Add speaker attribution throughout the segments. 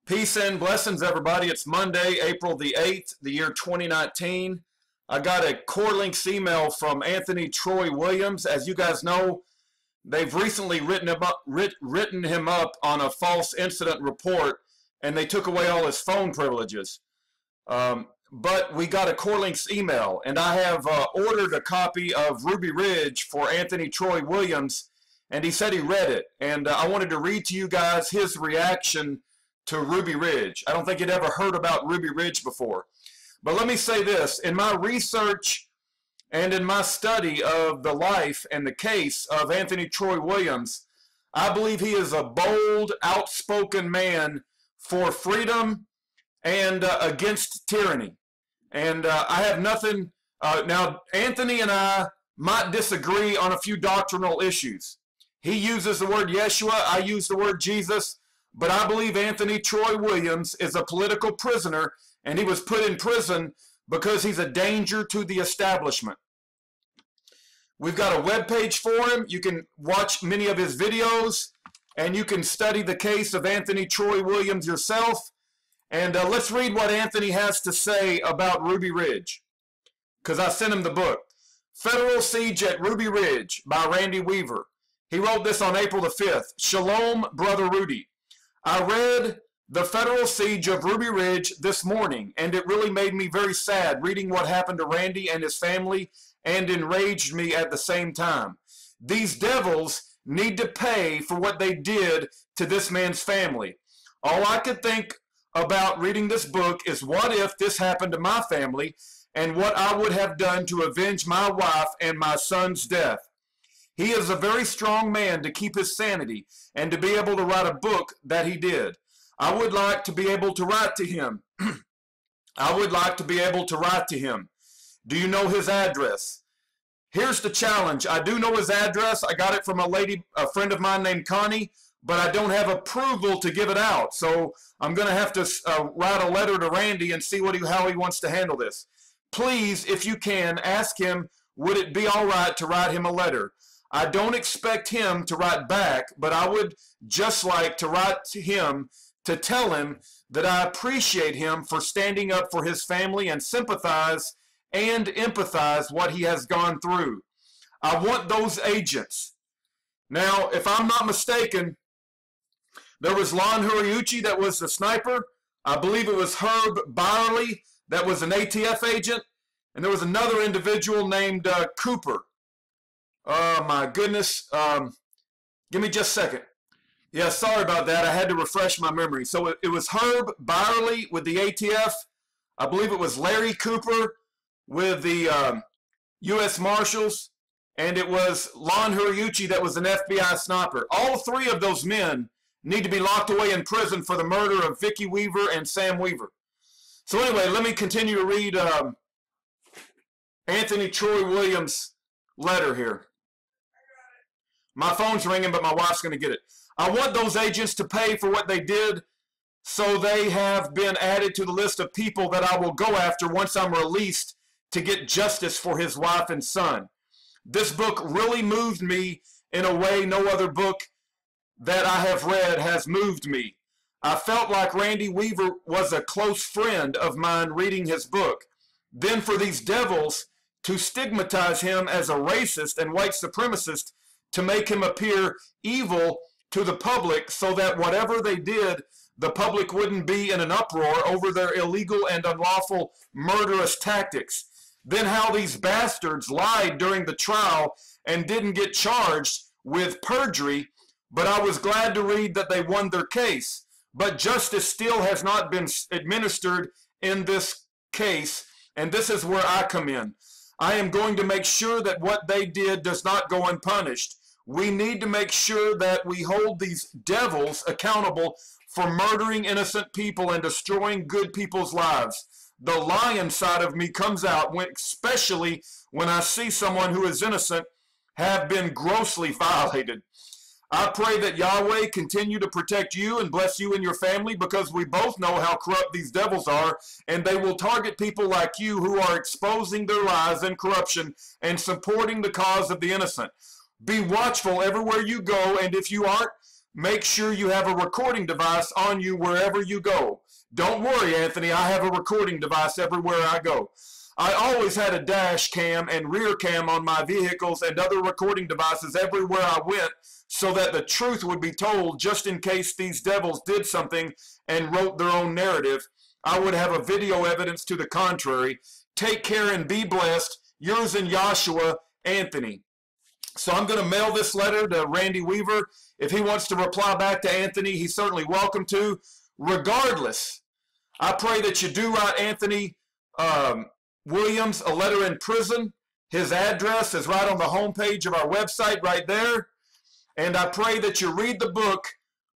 Speaker 1: Peace and blessings, everybody. It's Monday, April the 8th, the year 2019. I got a core links email from Anthony Troy Williams. As you guys know, they've recently written him up on a false incident report, and they took away all his phone privileges. But we got a core links email, and I have ordered a copy of Ruby Ridge for Anthony Troy Williams, and he said he read it. And I wanted to read to you guys his reaction to Ruby Ridge. I don't think he'd ever heard about Ruby Ridge before. But let me say this. In my research and in my study of the life and the case of Anthony Troy Williams, I believe he is a bold, outspoken man for freedom and against tyranny. And I have nothing. Now, Anthony and I might disagree on a few doctrinal issues. He uses the word Yeshua. I use the word Jesus. But I believe Anthony Troy Williams is a political prisoner, and he was put in prison because he's a danger to the establishment. We've got a webpage for him. You can watch many of his videos, and you can study the case of Anthony Troy Williams yourself. And let's read what Anthony has to say about Ruby Ridge, because I sent him the book. Federal Siege at Ruby Ridge by Randy Weaver. He wrote this on April the 5th. Shalom, Brother Rudy. I read The Federal Siege of Ruby Ridge this morning, and it really made me very sad reading what happened to Randy and his family, and enraged me at the same time. These devils need to pay for what they did to this man's family. All I could think about reading this book is what if this happened to my family, and what I would have done to avenge my wife and my son's death. He is a very strong man to keep his sanity and to be able to write a book that he did. I would like to be able to write to him. I would like to be able to write to him. Do you know his address? Here's the challenge. I do know his address. I got it from a friend of mine named Connie, but I don't have approval to give it out. So I'm going to have to write a letter to Randy and see how he wants to handle this. Please, if you can, ask him, would it be all right to write him a letter? I don't expect him to write back, but I would just like to write to him to tell him that I appreciate him for standing up for his family and sympathize and empathize what he has gone through. I want those agents. Now, if I'm not mistaken, there was Lon Huriuchi that was the sniper. I believe it was Herb Byerly that was an ATF agent. And there was another individual named Cooper. Oh, my goodness. Give me just a second. Yeah, sorry about that. I had to refresh my memory. So it was Herb Byerly with the ATF. I believe it was Larry Cooper with the U.S. Marshals. And it was Lon Huriuchi that was an FBI sniper. All three of those men need to be locked away in prison for the murder of Vicki Weaver and Sam Weaver. So anyway, let me continue to read Anthony Troy Williams' letter here. My phone's ringing, but my wife's going to get it. I want those agents to pay for what they did, so they have been added to the list of people that I will go after once I'm released to get justice for his wife and son. This book really moved me in a way no other book that I have read has moved me. I felt like Randy Weaver was a close friend of mine reading his book. Then for these devils to stigmatize him as a racist and white supremacist, to make him appear evil to the public so that whatever they did, the public wouldn't be in an uproar over their illegal and unlawful murderous tactics. Then how these bastards lied during the trial and didn't get charged with perjury, but I was glad to read that they won their case. But justice still has not been administered in this case, and this is where I come in. I am going to make sure that what they did does not go unpunished. We need to make sure that we hold these devils accountable for murdering innocent people and destroying good people's lives. The lion side of me comes out, especially when I see someone who is innocent have been grossly violated. I pray that Yahweh continue to protect you and bless you and your family, because we both know how corrupt these devils are, and they will target people like you who are exposing their lies and corruption and supporting the cause of the innocent. Be watchful everywhere you go, and if you aren't make sure you have a recording device on you wherever you go. Don't worry, Anthony, I have a recording device everywhere I go. I always had a dash cam and rear cam on my vehicles and other recording devices everywhere I went so that the truth would be told just in case these devils did something and wrote their own narrative. I would have a video evidence to the contrary. Take care and be blessed. Yours in Yahshua, Anthony. So I'm going to mail this letter to Randy Weaver. If he wants to reply back to Anthony, he's certainly welcome to. Regardless, I pray that you do write Anthony Williams a letter in prison. His address is right on the homepage of our website right there. And I pray that you read the book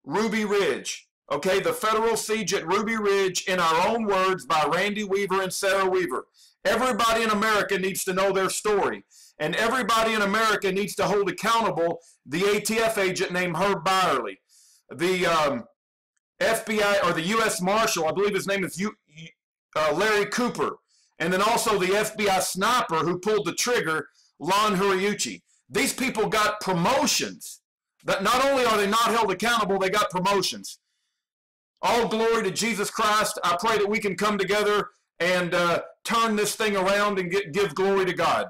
Speaker 1: Ruby Ridge. Okay, The Federal Siege at Ruby Ridge in Our Own Words by Randy Weaver and Sarah Weaver. Everybody in America needs to know their story. And everybody in America needs to hold accountable the ATF agent named Herb Byerly. The FBI, or the U.S. Marshal, I believe his name is Larry Cooper. And then also the FBI sniper who pulled the trigger, Lon Huriuchi. These people got promotions. But not only are they not held accountable, they got promotions. All glory to Jesus Christ. I pray that we can come together and turn this thing around and give glory to God.